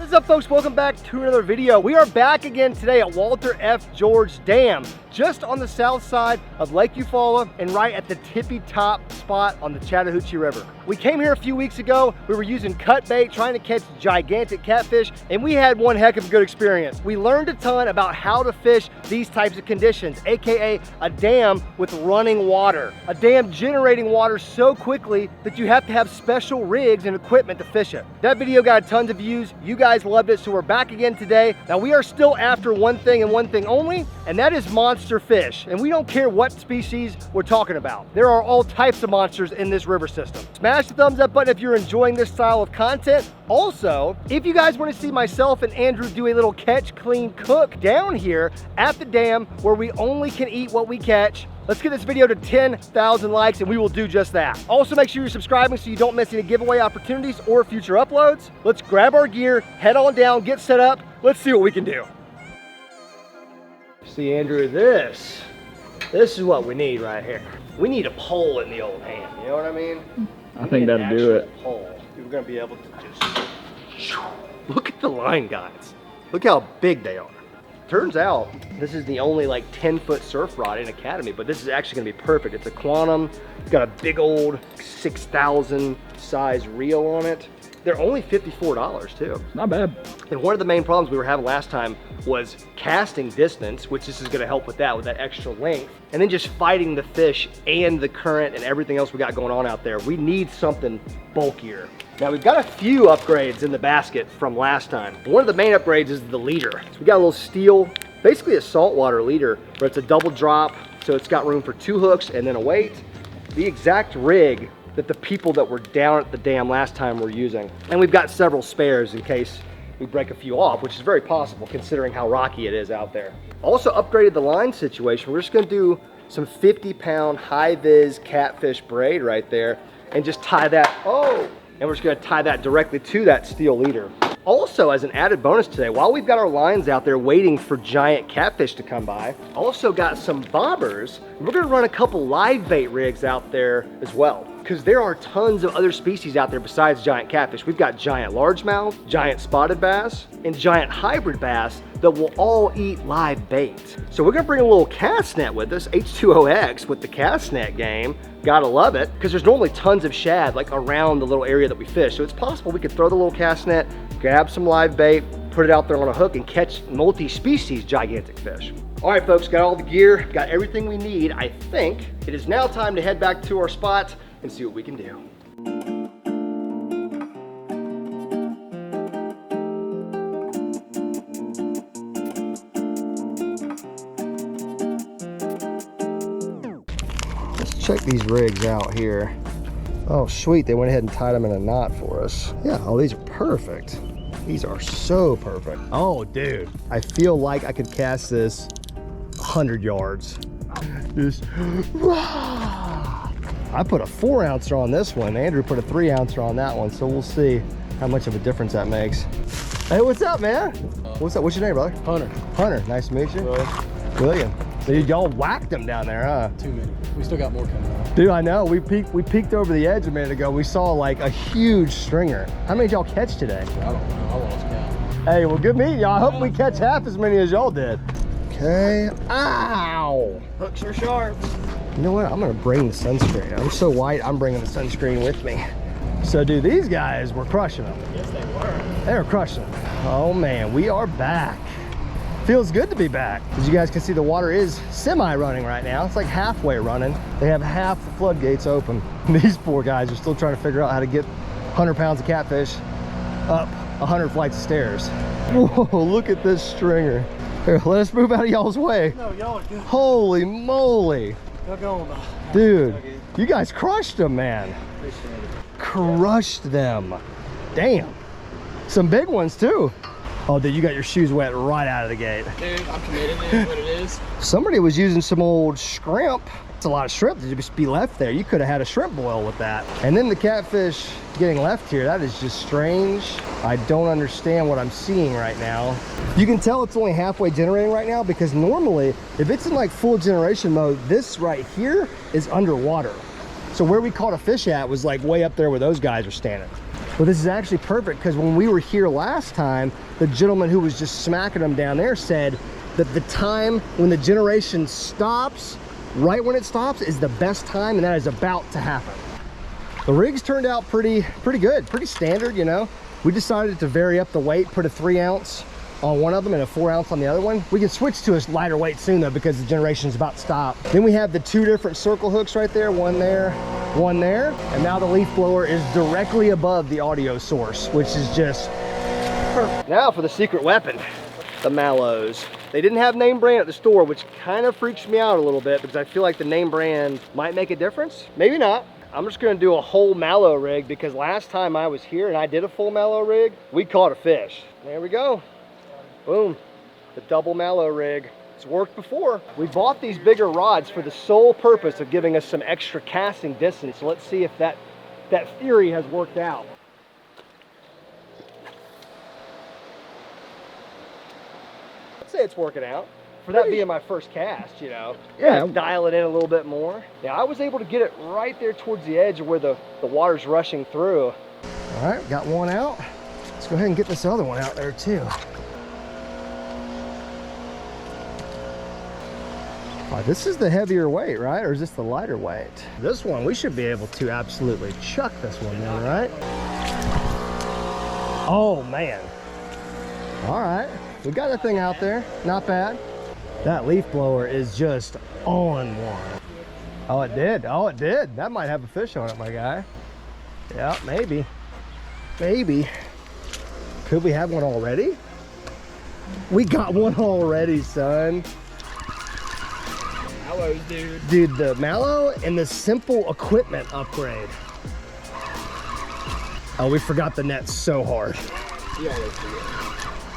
is up, folks? Welcome back to another video. We are back again today at Walter F. George Dam, just on the south side of Lake Eufaula and right at the tippy top spot on the Chattahoochee River. We came here a few weeks ago. We were using cut bait, trying to catch gigantic catfish, and we had one heck of a good experience. We learned a ton about how to fish these types of conditions, AKA a dam with running water. A dam generating water so quickly that you have to have special rigs and equipment to fish it. That video got tons of views. You guys loved it, so we're back again today. Now we are still after one thing and one thing only, and that is monster fish. And we don't care what species we're talking about. There are all types of monsters in this river system. Smash the thumbs up button if you're enjoying this style of content. Also, if you guys want to see myself and Andrew do a little catch, clean, cook down here at the dam where we only can eat what we catch, let's get this video to 10,000 likes and we will do just that. Also, make sure you're subscribing so you don't miss any giveaway opportunities or future uploads. Let's grab our gear, head on down, get set up. Let's see what we can do. See, Andrew, this is what we need right here. We need a pole in the old hand, you know what I mean? I think that'll do it. Pole. We're gonna be able to just look at the line, guys. Look how big they are. Turns out this is the only like 10-foot surf rod in Academy, but this is actually gonna be perfect. It's a Quantum. It's got a big old 6,000 size reel on it. They're only $54 too. Not bad. And one of the main problems we were having last time was casting distance, which this is gonna help with that extra length. And then just fighting the fish and the current and everything else we got going on out there. We need something bulkier. Now we've got a few upgrades in the basket from last time. One of the main upgrades is the leader. So we got a little steel, basically a saltwater leader, but it's a double drop. So it's got room for 2 hooks and then a weight. The exact rig that the people that were down at the dam last time were using. And we've got several spares in case we break a few off, which is very possible considering how rocky it is out there. Also upgraded the line situation. We're just gonna do some 50-pound high-vis catfish braid right there and just tie that, and we're just gonna tie that directly to that steel leader. Also, as an added bonus today, while we've got our lines out there waiting for giant catfish to come by, also got some bobbers. We're gonna run a couple live bait rigs out there as well, because there are tons of other species out there besides giant catfish. We've got giant largemouth, giant spotted bass, and giant hybrid bass that will all eat live bait. So we're gonna bring a little cast net with us, H2OX with the cast net game. Gotta love it, because there's normally tons of shad like around the little area that we fish. So it's possible we could throw the little cast net, grab some live bait, put it out there on a hook and catch multi-species gigantic fish. All right, folks, got all the gear, got everything we need, I think. It is now time to head back to our spot and see what we can do. Let's check these rigs out here. Oh, sweet, they went ahead and tied them in a knot for us. Yeah, oh, these are perfect. These are so perfect. Oh, dude, I feel like I could cast this 100 yards. Just, I put a 4-ouncer on this one. Andrew put a 3-ouncer on that one, so we'll see how much of a difference that makes. Hey, what's up, man? What's up? What's your name, brother? Hunter. Hunter, nice to meet you. William. So y'all whacked them down there, huh? Too many. We still got more coming out. Dude, I know. We peeked over the edge a minute ago. We saw like a huge stringer. How many did y'all catch today? I don't know. I lost count. Hey, well, good meeting y'all. I hope we catch half as many as y'all did. Okay. Ow! Hooks are sharp. You know what? I'm gonna bring the sunscreen. I'm so white, I'm bringing the sunscreen with me. So, dude, these guys were crushing them. Yes, they were. They were crushing them. Oh man, we are back. Feels good to be back. As you guys can see, the water is semi-running right now. It's like halfway running. They have half the floodgates open. These poor guys are still trying to figure out how to get 100 pounds of catfish up 100 flights of stairs. Whoa, look at this stringer. Here, let us move out of y'all's way. No, y'all are good. Holy moly. Y'all going though. Dude, you guys crushed them, man. Appreciate it. Crushed them. Damn. Some big ones too. Oh, dude, you got your shoes wet right out of the gate. Dude, I'm committed. It is what it is. Somebody was using some old shrimp. It's a lot of shrimp to just be left there. You could have had a shrimp boil with that. And then the catfish getting left here, that is just strange. I don't understand what I'm seeing right now. You can tell it's only halfway generating right now because normally, if it's in like full generation mode, this right here is underwater. So where we caught a fish at was like way up there where those guys are standing. Well, this is actually perfect because when we were here last time, the gentleman who was just smacking them down there said that the time when the generation stops, right when it stops, is the best time, and that is about to happen. The rigs turned out pretty good, pretty standard, you know. We decided to vary up the weight, put a 3 ounce on one of them and a 4 ounce on the other one. We can switch to a lighter weight soon though, because the generation's about to stop. Then we have the 2 different circle hooks right there, one there, and now the leaf blower is directly above the audio source, which is just perfect. Now for the secret weapon, the mallows. They didn't have name brand at the store, which kind of freaks me out a little bit because I feel like the name brand might make a difference. Maybe not. I'm just gonna do a whole mallow rig because last time I was here and I did a full mallow rig, we caught a fish. There we go. Boom, the double mallow rig. It's worked before. We bought these bigger rods for the sole purpose of giving us some extra casting distance. So let's see if that theory has worked out. I'd say it's working out. For that being my first cast, you know. Yeah. Dial it in a little bit more. Yeah, I was able to get it right there towards the edge of where the water's rushing through. All right, got one out. Let's go ahead and get this other one out there too. All right, this is the heavier weight, right? Or is this the lighter weight? This one, we should be able to absolutely chuck this one in, right? Oh man. All right, we got the thing out there, not bad. That leaf blower is just on one. Oh, it did. Oh, it did. That might have a fish on it, my guy. Yeah, maybe. Maybe. Could we have one already? We got one already, son. Mallows, dude. Dude, the mallow and the simple equipment upgrade. Oh, we forgot the net so hard. You always forget.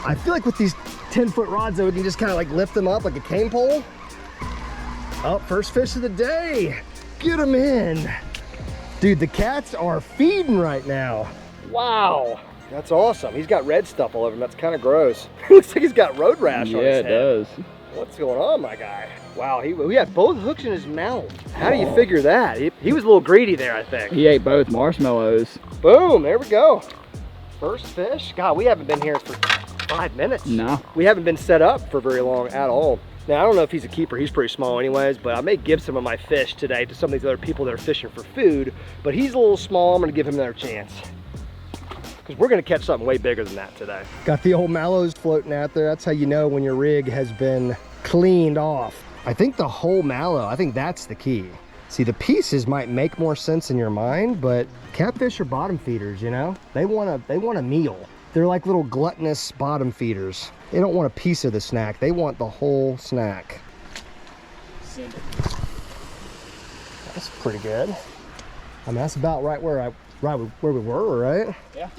I feel like with these 10-foot rods though, we can just kind of like lift them up like a cane pole. Oh, first fish of the day. Get them in. Dude, the cats are feeding right now. Wow, that's awesome. He's got red stuff all over him. That's kind of gross. Looks like he's got road rash on his head. Yeah, it does. What's going on, my guy? Wow, he had both hooks in his mouth. How do you figure that? He was a little greedy there, I think. He ate both marshmallows. Boom, there we go. First fish. God, we haven't been here for 5 minutes. No. We haven't been set up for very long at all. Now, I don't know if he's a keeper. He's pretty small anyways, but I may give some of my fish today to some of these other people that are fishing for food, but he's a little small. I'm gonna give him another chance because we're gonna catch something way bigger than that today. Got the old mallows floating out there. That's how you know when your rig has been cleaned off. I think the whole mallow, I think that's the key. See, the pieces might make more sense in your mind, but catfish are bottom feeders, you know? They want a meal. They're like little gluttonous bottom feeders. They don't want a piece of the snack. They want the whole snack. That's pretty good. I mean, that's about right where we were, right? Yeah.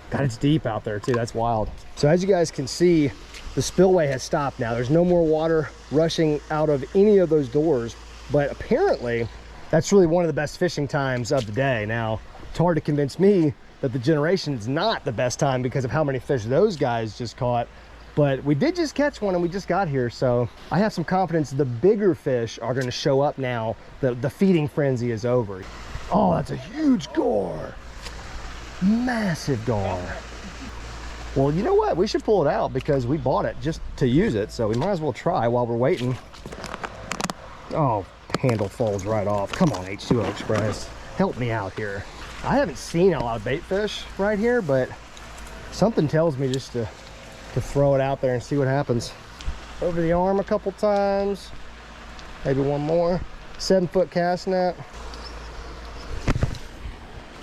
God, it's deep out there too. That's wild. So as you guys can see, the spillway has stopped now. There's no more water rushing out of any of those doors, but apparently that's really one of the best fishing times of the day. Now, it's hard to convince me that the generation is not the best time because of how many fish those guys just caught, but we did just catch one and we just got here, so I have some confidence the bigger fish are going to show up now. The feeding frenzy is over. Oh, that's a huge gar. Massive gar. Well, you know what? We should pull it out because we bought it just to use it, so we might as well try while we're waiting. Oh, handle falls right off. Come on, H2O Express. Help me out here. I haven't seen a lot of bait fish right here, but something tells me just to throw it out there and see what happens. Over the arm a couple times. Maybe one more. 7-foot cast net.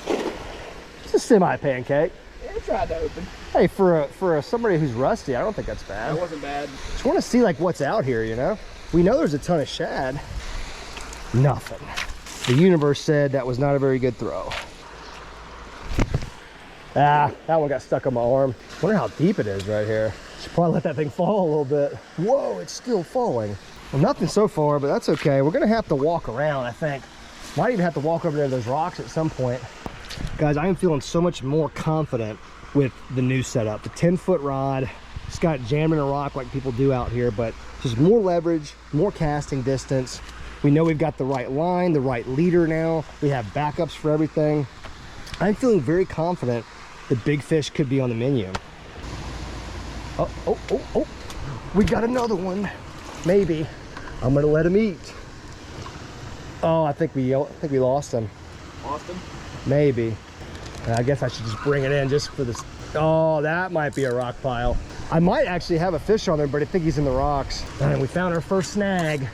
It's a semi-pancake. Yeah, tried to open. Hey, for somebody who's rusty, I don't think that's bad. That wasn't bad. Just want to see like what's out here, you know? We know there's a ton of shad. Nothing. The universe said that was not a very good throw. Ah, that one got stuck on my arm. Wonder how deep it is right here. Should probably let that thing fall a little bit. Whoa, it's still falling. Well, nothing so far, but that's okay. We're gonna have to walk around, I think. Might even have to walk over there to those rocks at some point. Guys, I am feeling so much more confident with the new setup. The 10-foot rod, just got jammed in a rock like people do out here, but just more leverage, more casting distance. We know we've got the right line, the right leader now. We have backups for everything. I'm feeling very confident the big fish could be on the menu. Oh. We got another one. Maybe. I'm gonna let him eat. Oh, I think we lost him. Lost him? Maybe. I guess I should just bring it in just for this. Oh, that might be a rock pile. I might actually have a fish on there, but I think he's in the rocks. And we found our first snag.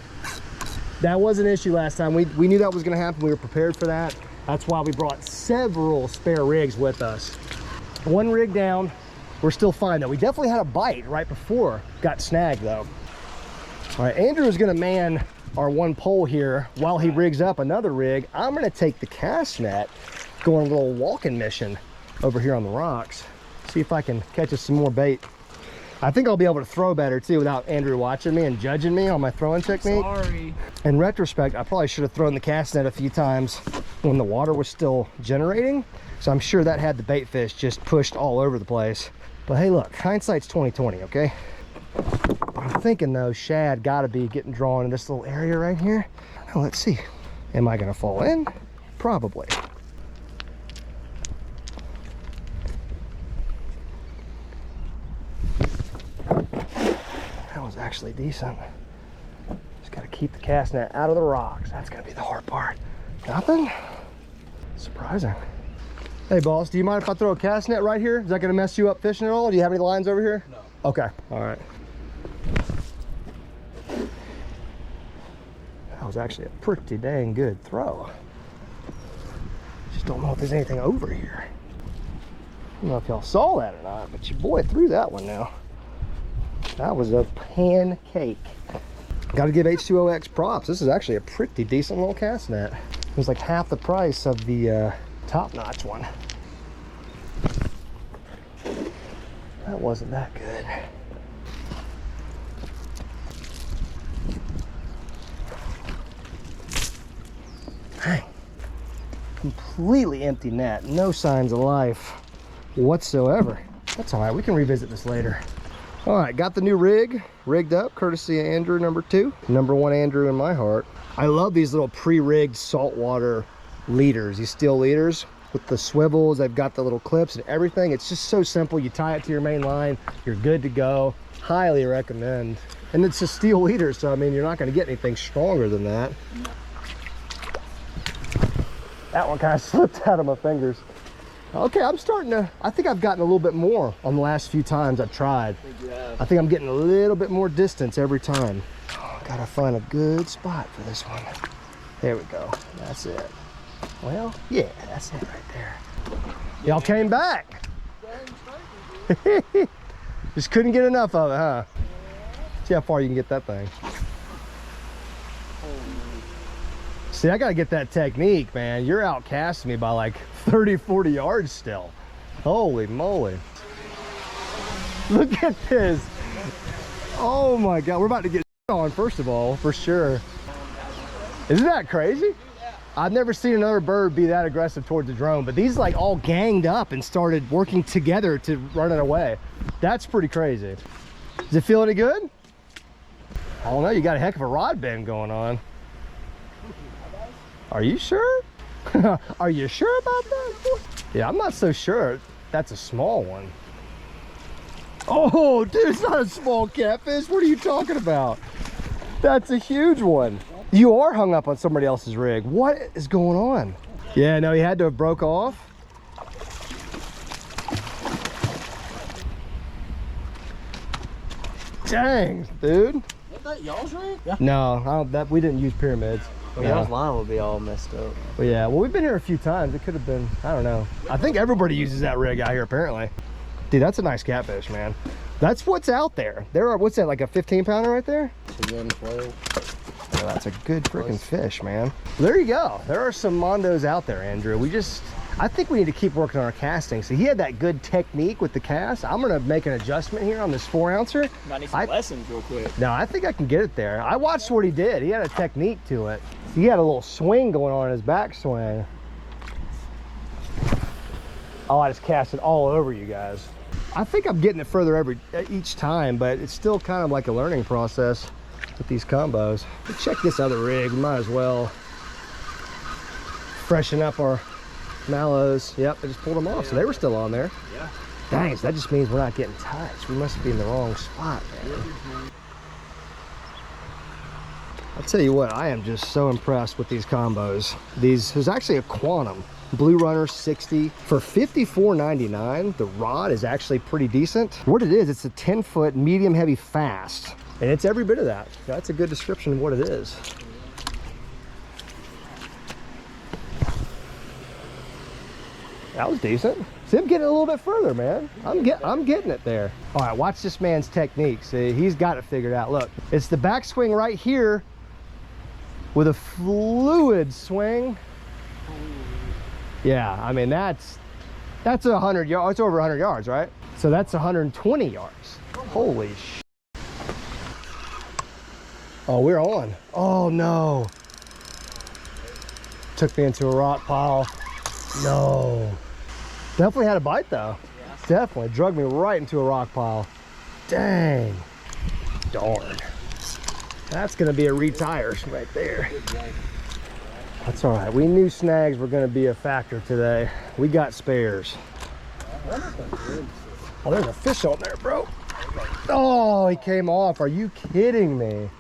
That was an issue last time. We knew that was gonna happen. We were prepared for that. That's why we brought several spare rigs with us. One rig down. We're still fine though. We definitely had a bite right before got snagged though. All right, Andrew is gonna man our one pole here while he rigs up another rig. I'm gonna take the cast net, go on a little walking mission over here on the rocks. See if I can catch us some more bait. I think I'll be able to throw better too without Andrew watching me and judging me on my throwing technique. Sorry. In retrospect, I probably should have thrown the cast net a few times when the water was still generating. So I'm sure that had the bait fish just pushed all over the place. But hey, look, hindsight's 20/20, okay? I'm thinking though, shad gotta be getting drawn in this little area right here. Now let's see. Am I gonna fall in? Probably. That was actually decent. Just gotta keep the cast net out of the rocks. That's gonna be the hard part. Nothing? Surprising. Hey boss, do you mind if I throw a cast net right here? Is that gonna mess you up fishing at all? Do you have any lines over here? No. Okay, all right. That was actually a pretty dang good throw. Just don't know if there's anything over here. I don't know if y'all saw that or not, but your boy threw that one now. That was a pancake. Got to give H2OX props. This is actually a pretty decent little cast net. It was like half the price of the top-notch one. That wasn't that good. Dang. Completely empty net. No signs of life whatsoever. That's all right. We can revisit this later. All right, got the new rig rigged up, courtesy of Andrew number 2. Number 1 Andrew in my heart. I love these little pre-rigged saltwater leaders, these steel leaders with the swivels. They've got the little clips and everything. It's just so simple. You tie it to your main line, you're good to go. Highly recommend. And it's a steel leader, so I mean, you're not going to get anything stronger than that. That one kind of slipped out of my fingers. Okay, I'm starting to, I think I've gotten a little bit more on the last few times I've tried. I think I'm getting a little bit more distance every time. Oh, gotta find a good spot for this one. There we go, that's it. Well, yeah, that's it right there. Y'all came back. Just couldn't get enough of it, huh? See how far you can get that thing. See, I gotta get that technique, man. You're out casting me by like 30, 40 yards still. Holy moly. Look at this. Oh my God, we're about to get on first of all, for sure. Isn't that crazy? I've never seen another bird be that aggressive towards the drone, but these like all ganged up and started working together to run it away. That's pretty crazy. Does it feel any good? I don't know, you got a heck of a rod bend going on. Are you sure? Are you sure about that? Yeah, I'm not so sure. That's a small one. Oh, dude, it's not a small catfish. What are you talking about? That's a huge one. You are hung up on somebody else's rig. What is going on? Yeah, no, he had to have broke off. Dang, dude. Is that y'all's rig? Yeah. No, we didn't use pyramids. Well, y'all's line will be all messed up. But yeah, well, we've been here a few times. It could have been, I don't know. I think everybody uses that rig out here apparently. Dude, that's a nice catfish, man. That's what's out there. There are, what's that, like a 15 pounder right there? Again, 12. Oh, that's a good freaking fish, man. There you go. There are some mondos out there, Andrew. I think we need to keep working on our casting. So he had that good technique with the cast. I'm gonna make an adjustment here on this 4-ouncer. Might need some lessons real quick. No, I think I can get it there. I watched what he did. He had a technique to it. He had a little swing going on in his backswing. Oh, I just cast it all over you guys. I think I'm getting it further each time, but it's still kind of like a learning process with these combos. But check this other rig. We might as well freshen up our Mallows. Yep, I just pulled them off, so they were still on there. Yeah. Dang, so that just means we're not getting touched. We must be in the wrong spot, man. I'll tell you what, I am just so impressed with these combos. There's actually a Quantum Blue Runner 60 for $54.99. The rod is actually pretty decent. What it is, it's a 10-foot medium heavy fast, and it's every bit of that. That's a good description of what it is. That was decent. See, I'm getting a little bit further, man. I'm getting it there. All right, watch this man's technique. See, he's got it figured out. Look, it's the backswing right here with a fluid swing. Yeah, I mean, that's 100 yards. It's over 100 yards, right? So that's 120 yards. Holy sh! Oh, we're on. Oh no! Took me into a rock pile. No. Definitely had a bite though. Yeah. Definitely drug me right into a rock pile. Dang. Darn. That's gonna be a retire right there. That's all right. We knew snags were gonna be a factor today. We got spares. Oh, there's a fish on there, bro. Oh, he came off. Are you kidding me?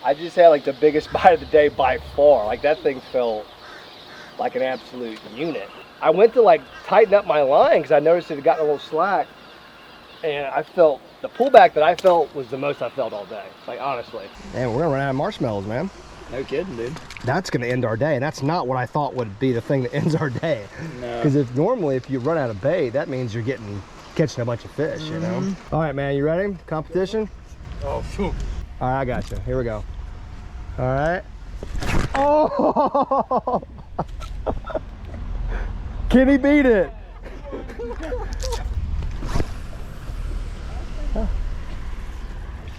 I just had like the biggest bite of the day by far. Like that thing felt like an absolute unit. I went to like tighten up my line because I noticed it had gotten a little slack, and I felt the pullback that I felt was the most I felt all day. Like honestly. Man, we're gonna run out of marshmallows, man. No kidding, dude. That's gonna end our day, and that's not what I thought would be the thing that ends our day. No. Because if you run out of bait, that means you're catching a bunch of fish, you know? All right, man, you ready? Competition? Oh, phew. All right, I got you. Here we go. All right. Oh! Can he beat it?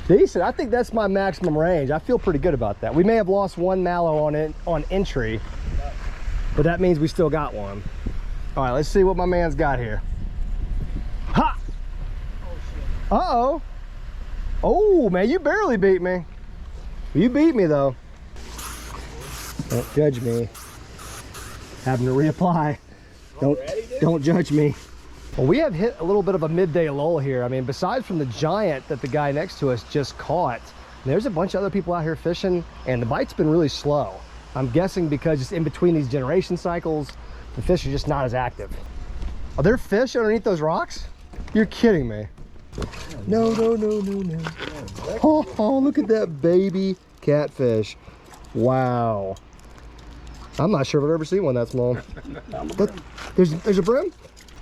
Decent. I think that's my maximum range. I feel pretty good about that. We may have lost one mallow on entry, but that means we still got one. All right, let's see what my man's got here. Ha! Uh-oh. Oh, man, you barely beat me. You beat me, though. Don't judge me. Having to reapply. Don't judge me. Well, we have hit a little bit of a midday lull here. I mean, besides from the giant that the guy next to us just caught, there's a bunch of other people out here fishing, and the bite's been really slow. I'm guessing because just in between these generation cycles, the fish are just not as active. Are there fish underneath those rocks? You're kidding me. No, no, no, no, no. Oh, look at that baby catfish. Wow. I'm not sure if I've ever seen one that small. There's a brim?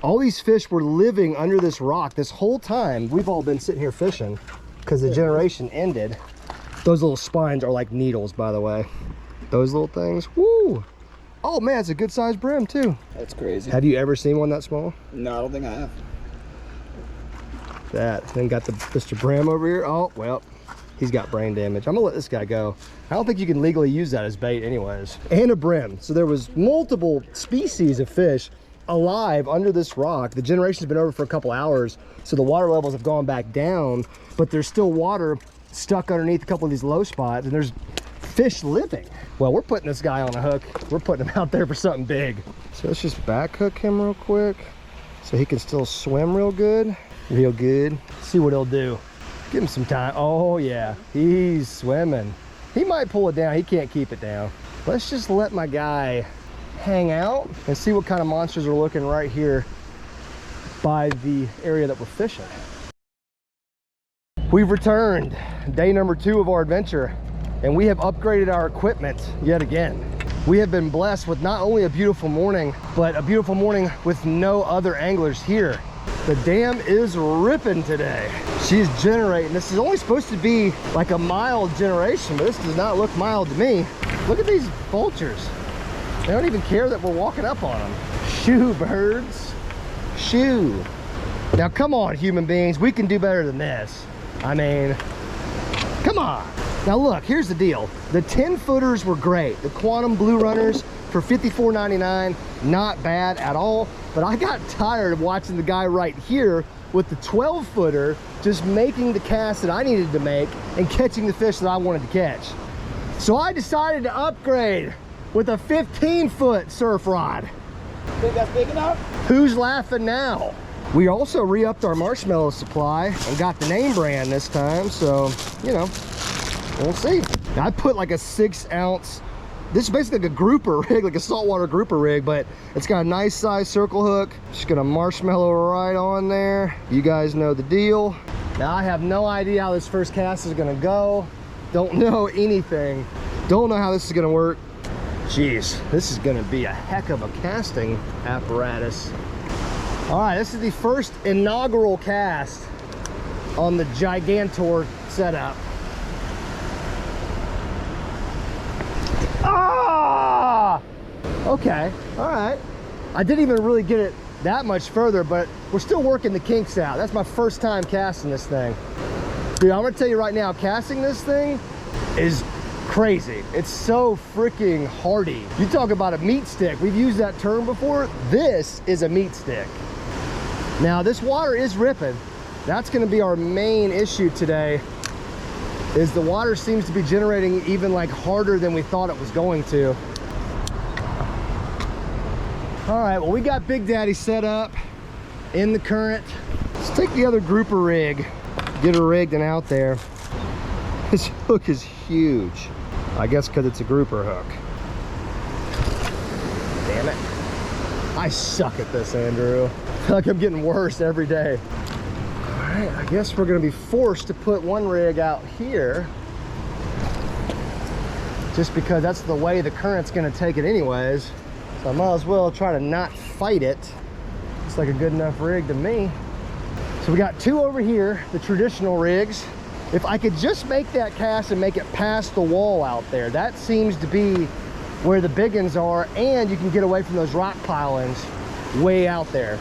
All these fish were living under this rock this whole time. We've all been sitting here fishing because the generation ended. Those little spines are like needles, by the way. Those little things. Woo! Oh man, it's a good sized brim too. That's crazy. Have you ever seen one that small? No, I don't think I have. That. Then got the Mr. Brim over here. Oh, well, he's got brain damage. I'm gonna let this guy go. I don't think you can legally use that as bait anyways. And a brim. So there was multiple species of fish alive under this rock. The generation's been over for a couple hours, so the water levels have gone back down, but there's still water stuck underneath a couple of these low spots, and there's fish living. Well, we're putting this guy on a hook. We're putting him out there for something big. So let's just back hook him real quick so he can still swim real good. Real good. See what he'll do. Give him some time. Oh yeah, he's swimming. He might pull it down. He can't keep it down. Let's just let my guy hang out and see what kind of monsters are looking right here by the area that we're fishing. We've returned, day number 2 of our adventure, and we have upgraded our equipment yet again. We have been blessed with not only a beautiful morning, but a beautiful morning with no other anglers here. The dam is ripping today. She's generating. This is only supposed to be like a mild generation, but this does not look mild to me. Look at these vultures. They don't even care that we're walking up on them. Shoo, birds. Shoo. Now, come on, human beings. We can do better than this. I mean, come on. Now, look, here's the deal. The 10-footers were great. The Quantum Blue Runners for $54.99. Not bad at all. But I got tired of watching the guy right here with the 12-footer just making the cast that I needed to make and catching the fish that I wanted to catch. So I decided to upgrade with a 15-foot surf rod. Think that's big enough? Who's laughing now? We also re-upped our marshmallow supply and got the name brand this time, so, you know, we'll see. Now, I put like a 6-ounce, this is basically like a grouper rig, like a saltwater grouper rig, but it's got a nice size circle hook. Just gonna marshmallow right on there. You guys know the deal. Now, I have no idea how this first cast is gonna go. Don't know anything. Don't know how this is gonna work. Jeez, this is gonna be a heck of a casting apparatus. All right, this is the first inaugural cast on the Gigantor setup. Ah! Okay, all right. I didn't even really get it that much further, but we're still working the kinks out. That's my first time casting this thing. Dude, I'm gonna tell you right now, casting this thing is crazy. It's so freaking hardy. You talk about a meat stick. We've used that term before. This is a meat stick. Now, this water is ripping. That's gonna be our main issue today, is the water seems to be generating even like harder than we thought it was going to. All right, well, we got Big Daddy set up in the current. Let's take the other grouper rig, get her rigged and out there. This hook is huge. I guess because it's a grouper hook. Damn it. I suck at this, Andrew. I feel like I'm getting worse every day. All right, I guess we're gonna be forced to put one rig out here, just because that's the way the current's gonna take it anyways. So I might as well try to not fight it. Looks like a good enough rig to me. So we got 2 over here, the traditional rigs. If I could just make that cast and make it past the wall out there, that seems to be where the big ones are, and you can get away from those rock pilings way out there.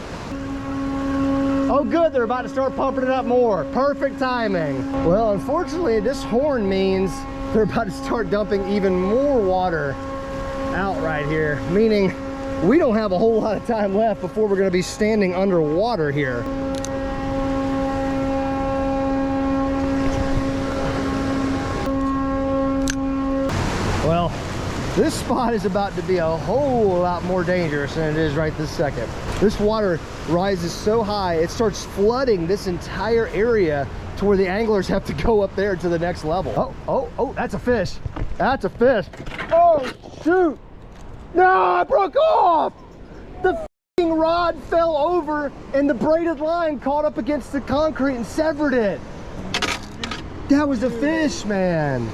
Oh good, they're about to start pumping it up more. Perfect timing. Well, unfortunately, this horn means they're about to start dumping even more water out right here, meaning we don't have a whole lot of time left before we're gonna be standing underwater here. Well, this spot is about to be a whole lot more dangerous than it is right this second. This water rises so high, it starts flooding this entire area to where the anglers have to go up there to the next level. Oh, that's a fish. That's a fish. Oh, shoot. No, I broke off. The f***ing rod fell over and the braided line caught up against the concrete and severed it. That was a fish, man.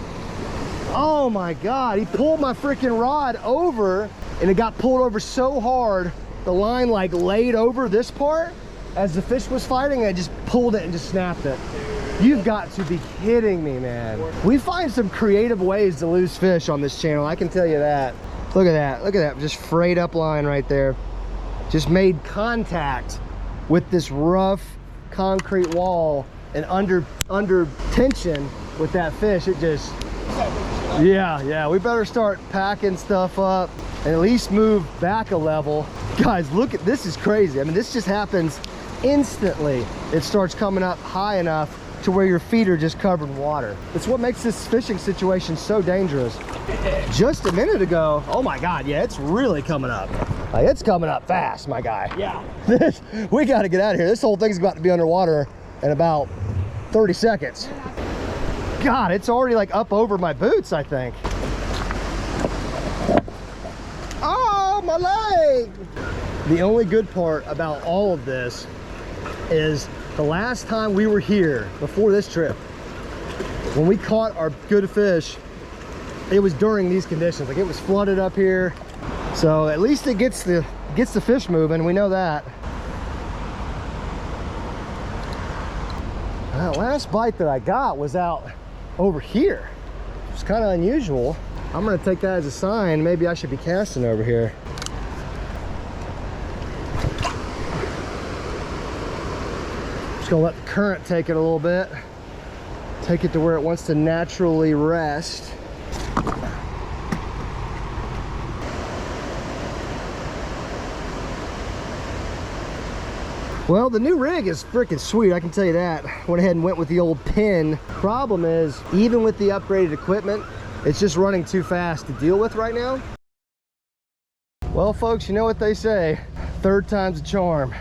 Oh my God, he pulled my freaking rod over and it got pulled over so hard, the line like laid over this part as the fish was fighting, and I just pulled it and just snapped it. You've got to be kidding me, man. We find some creative ways to lose fish on this channel, I can tell you that. Look at that, look at that, just frayed up line right there. Just made contact with this rough concrete wall, and under tension with that fish, it just, yeah, we better start packing stuff up and at least move back a level. Guys, look at this, is crazy. I mean, this just happens instantly. It starts coming up high enough to where your feet are just covered in water. It's what makes this fishing situation so dangerous. Just a minute ago, oh my God, yeah, it's really coming up. Like, it's coming up fast, my guy. Yeah. We gotta get out of here. This whole thing's about to be underwater in about 30 seconds. God, it's already like up over my boots, I think. Oh, my leg! The only good part about all of this is the last time we were here, before this trip, when we caught our good fish, it was during these conditions. Like, it was flooded up here. So at least it gets the fish moving, we know that. That last bite that I got was out over here. It's kind of unusual. I'm gonna take that as a sign maybe I should be casting over here. Just gonna let the current take it a little bit, take it to where it wants to naturally rest. Well, the new rig is freaking sweet, I can tell you that. Went ahead and went with the old pin. Problem is, even with the upgraded equipment, it's just running too fast to deal with right now. Well, folks, you know what they say, third time's a charm.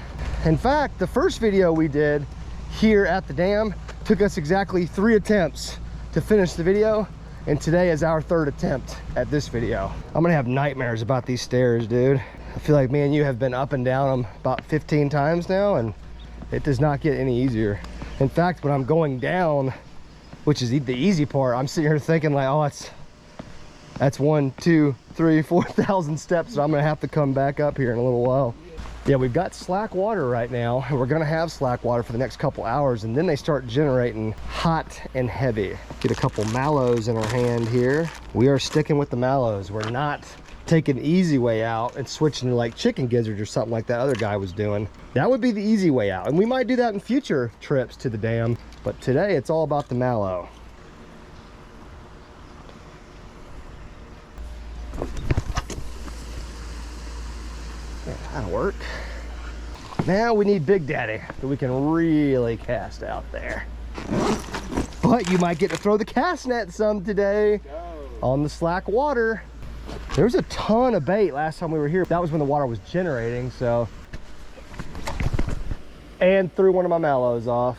In fact, the first video we did here at the dam took us exactly 3 attempts to finish the video, and today is our 3rd attempt at this video. I'm gonna have nightmares about these stairs, dude. I feel like me and you have been up and down them about 15 times now, and it does not get any easier. In fact, when I'm going down, which is the easy part, I'm sitting here thinking like, oh, that's 1, 2, 3, 4,000 steps that I'm gonna have to come back up here in a little while. Yeah, we've got slack water right now, and we're gonna have slack water for the next couple hours, and then they start generating hot and heavy. Get a couple mallows in our hand here. We are sticking with the mallows. We're not taking the easy way out and switching to like chicken gizzards or something like that other guy was doing. That would be the easy way out, and we might do that in future trips to the dam, but today it's all about the mallow. Yeah, that'll work. Now we need Big Daddy that we can really cast out there. But you might get to throw the cast net some today on the slack water. There was a ton of bait last time we were here. That was when the water was generating, so. And threw one of my mallows off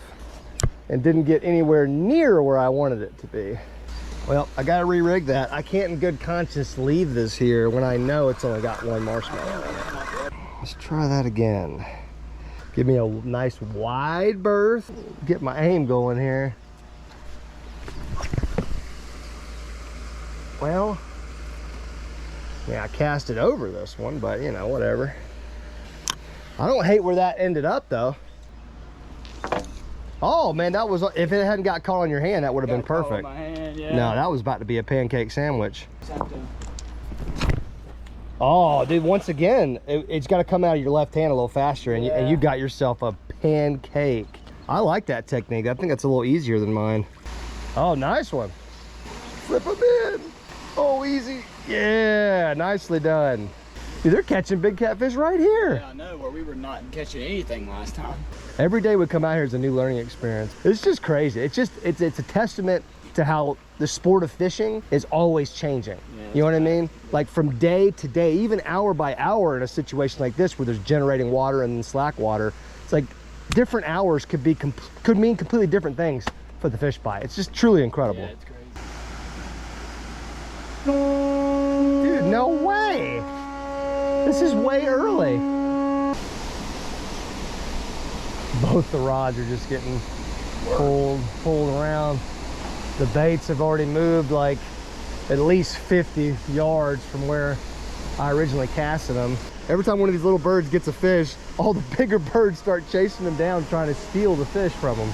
and didn't get anywhere near where I wanted it to be. Well, I gotta re-rig that. I can't in good conscience leave this here when I know it's only got 1 marshmallow in it. Let's try that again. Give me a nice wide berth. Get my aim going here. Well, yeah, I cast it over this one, but you know, whatever. I don't hate where that ended up though. Oh man, that was, if it hadn't got caught on your hand, that would have been perfect. My hand, yeah. No, that was about to be a pancake sandwich. Something. Oh, dude, once again, it's got to come out of your left hand a little faster, and, and you got yourself a pancake. I like that technique. I think that's a little easier than mine. Oh, nice one. Flip them in. Oh, easy. Yeah, nicely done. Dude, they're catching big catfish right here. Yeah, I know, where we were not catching anything last time. Every day we come out here is a new learning experience. It's just crazy. It's a testament to how the sport of fishing is always changing. Yeah, you know what I mean? Like from day to day, even hour by hour in a situation like this where there's generating water and then slack water, it's like different hours could mean completely different things for the fish bite. It's just truly incredible. Yeah, it's crazy. Dude, no way. This is way early. Both the rods are just getting pulled around. The baits have already moved like at least 50 yards from where I originally casted them. Every time one of these little birds gets a fish, all the bigger birds start chasing them down, trying to steal the fish from them.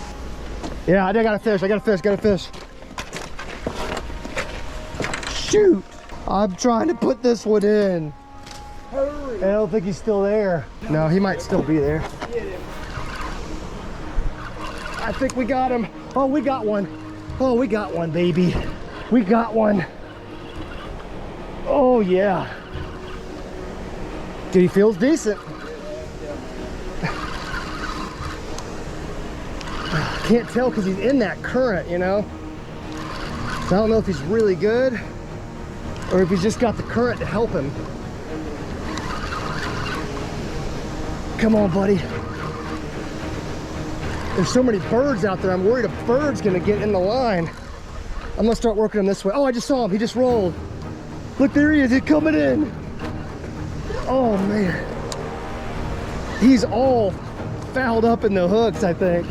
Yeah, I got a fish, I got a fish. Shoot! I'm trying to put this one in. Hurry! I don't think he's still there. No, he might still be there. I think we got him. Oh, we got one. Oh, we got one, baby. We got one. Oh, yeah. Dude, he feels decent. Can't tell because he's in that current, you know? So I don't know if he's really good or if he's just got the current to help him. Come on, buddy. There's so many birds out there. I'm worried a bird's gonna get in the line. I'm gonna start working him this way. Oh, I just saw him. He just rolled. Look, there he is. He's coming in. Oh, man. He's all fouled up in the hooks, I think.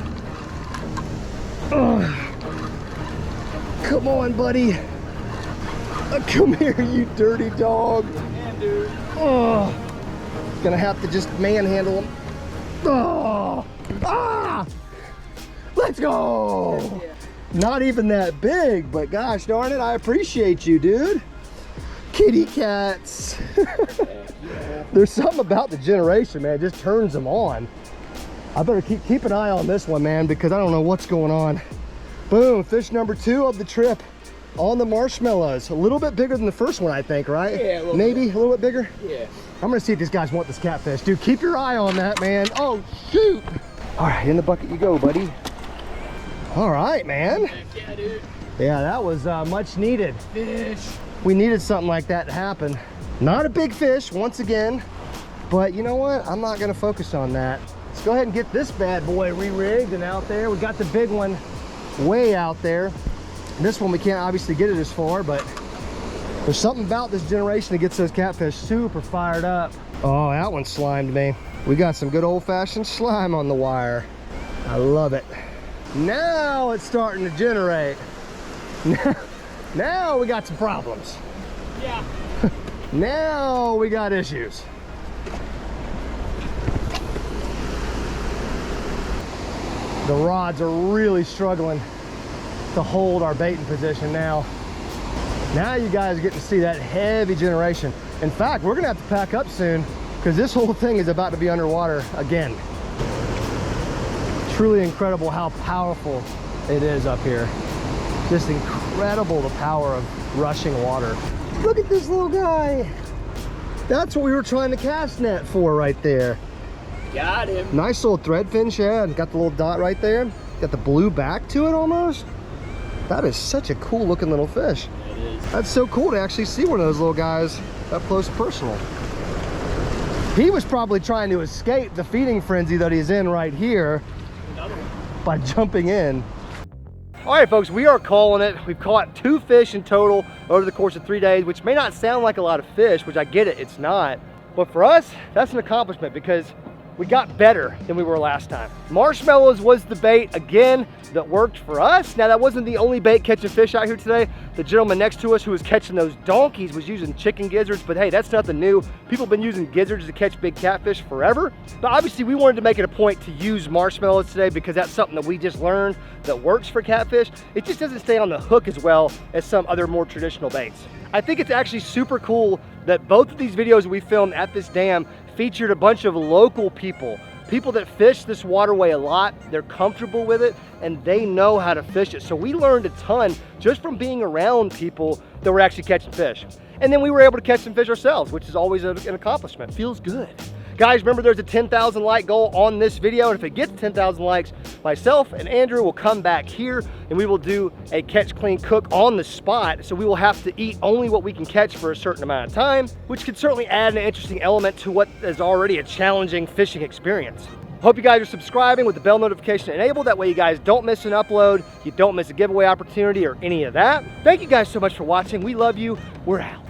Come on, buddy. Come here, you dirty dog. Man, dude. Oh, gonna have to just manhandle him. Oh, ah! Let's go. Yeah. Not even that big, but gosh darn it, I appreciate you, dude. Kitty cats. There's something about the generation, man. It just turns them on. I better keep an eye on this one, man, because I don't know what's going on. Boom, fish number 2 of the trip on the marshmallows. A little bit bigger than the first one, I think, right? Yeah, maybe a little bit bigger. Yeah. I'm gonna see if these guys want this catfish. Dude, keep your eye on that, man. Oh, shoot. All right, in the bucket you go, buddy. All right, man. Yeah, dude. Yeah, that was much needed. Fish. We needed something like that to happen. Not a big fish, once again, but you know what? I'm not gonna focus on that. Let's go ahead and get this bad boy re-rigged and out there. We got the big one way out there. This one we can't obviously get it as far, but there's something about this generation that gets those catfish super fired up. Oh, that one slimed me. We got some good old-fashioned slime on the wire. I love it. Now it's starting to generate. Now we got some problems. Yeah. Now we got issues. The rods are really struggling to hold our baiting position now. Now you guys get to see that heavy generation. In fact, we're gonna have to pack up soon because this whole thing is about to be underwater again. Truly incredible how powerful it is up here. Just incredible the power of rushing water. Look at this little guy. That's what we were trying to cast net for right there. Got him. Nice little threadfin shad. Got the little dot right there. Got the blue back to it almost. That is such a cool looking little fish. It is. That's so cool to actually see one of those little guys up close and personal. He was probably trying to escape the feeding frenzy that he's in right here by jumping in. All right, folks, we are calling it. We've caught 2 fish in total over the course of 3 days, which may not sound like a lot of fish, which I get it, it's not. But for us, that's an accomplishment because we got better than we were last time. Marshmallows was the bait, again, that worked for us. Now, that wasn't the only bait catching fish out here today. The gentleman next to us who was catching those donkeys was using chicken gizzards, but hey, that's nothing new. People have been using gizzards to catch big catfish forever. But obviously, we wanted to make it a point to use marshmallows today because that's something that we just learned that works for catfish. It just doesn't stay on the hook as well as some other more traditional baits. I think it's actually super cool that both of these videos we filmed at this dam featured a bunch of local people that fish this waterway a lot. They're comfortable with it and they know how to fish it. So we learned a ton just from being around people that were actually catching fish. And then we were able to catch some fish ourselves, which is always an accomplishment. Feels good. Guys, remember there's a 10,000 like goal on this video, and if it gets 10,000 likes, myself and Andrew will come back here and we will do a catch, clean, cook on the spot. So we will have to eat only what we can catch for a certain amount of time, which could certainly add an interesting element to what is already a challenging fishing experience. Hope you guys are subscribing with the bell notification enabled. That way you guys don't miss an upload, you don't miss a giveaway opportunity or any of that. Thank you guys so much for watching. We love you. We're out.